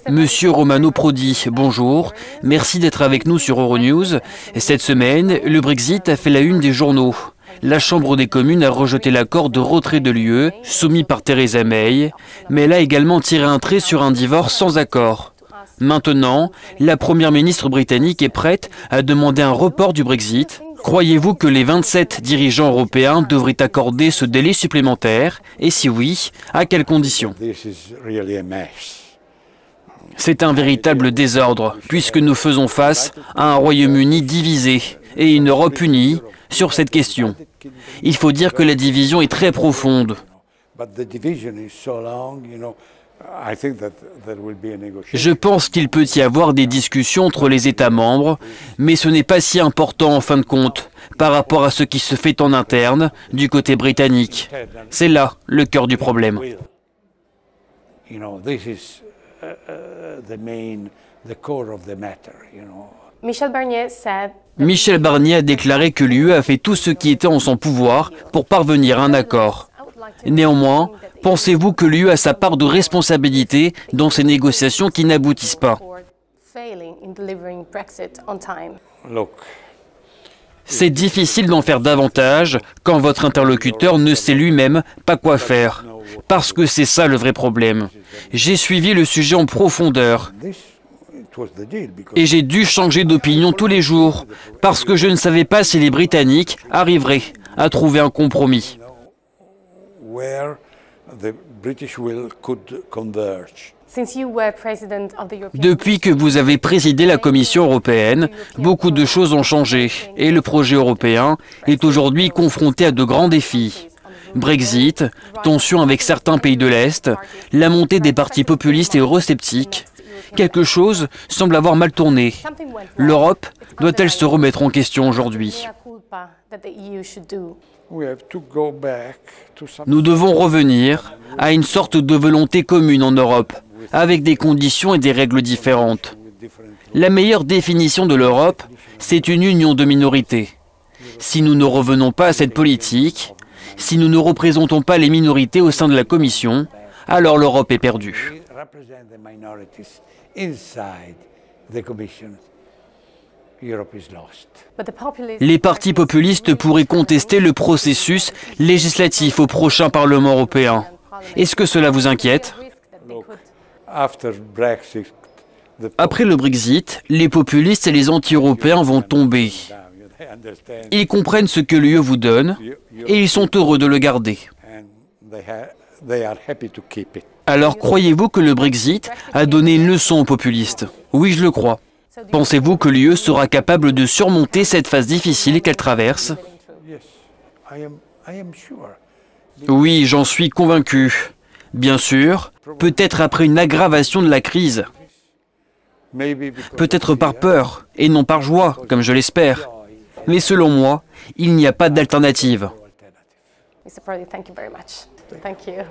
Monsieur Romano Prodi, bonjour. Merci d'être avec nous sur Euronews. Cette semaine, le Brexit a fait la une des journaux. La Chambre des communes a rejeté l'accord de retrait de l'UE, soumis par Theresa May, mais elle a également tiré un trait sur un divorce sans accord. Maintenant, la première ministre britannique est prête à demander un report du Brexit. Croyez-vous que les 27 dirigeants européens devraient accorder ce délai supplémentaire? Et si oui, à quelles conditions? C'est un véritable désordre, puisque nous faisons face à un Royaume-Uni divisé et une Europe unie sur cette question. Il faut dire que la division est très profonde. Je pense qu'il peut y avoir des discussions entre les États membres, mais ce n'est pas si important en fin de compte, par rapport à ce qui se fait en interne du côté britannique. C'est là le cœur du problème. Michel Barnier a déclaré que l'UE a fait tout ce qui était en son pouvoir pour parvenir à un accord. Néanmoins, pensez-vous que l'UE a sa part de responsabilité dans ces négociations qui n'aboutissent pas? C'est difficile d'en faire davantage quand votre interlocuteur ne sait lui-même pas quoi faire. Parce que c'est ça le vrai problème. J'ai suivi le sujet en profondeur. Et j'ai dû changer d'opinion tous les jours, parce que je ne savais pas si les Britanniques arriveraient à trouver un compromis. Depuis que vous avez présidé la Commission européenne, beaucoup de choses ont changé et le projet européen est aujourd'hui confronté à de grands défis. Brexit, tensions avec certains pays de l'Est, la montée des partis populistes et eurosceptiques. Quelque chose semble avoir mal tourné. L'Europe doit-elle se remettre en question aujourd'hui? Nous devons revenir à une sorte de volonté commune en Europe, avec des conditions et des règles différentes. La meilleure définition de l'Europe, c'est une union de minorités. Si nous ne revenons pas à cette politique, si nous ne représentons pas les minorités au sein de la Commission, alors l'Europe est perdue. Les partis populistes pourraient contester le processus législatif au prochain Parlement européen. Est-ce que cela vous inquiète? Après le Brexit, les populistes et les anti-européens vont tomber. Ils comprennent ce que l'UE vous donne et ils sont heureux de le garder. Alors croyez-vous que le Brexit a donné une leçon aux populistes? Oui, je le crois. Pensez-vous que l'UE sera capable de surmonter cette phase difficile qu'elle traverse? Oui, j'en suis convaincu. Bien sûr, peut-être après une aggravation de la crise. Peut-être par peur et non par joie, comme je l'espère. Mais selon moi, il n'y a pas d'alternative. Mr. Prodi, thank you very much. Thank you.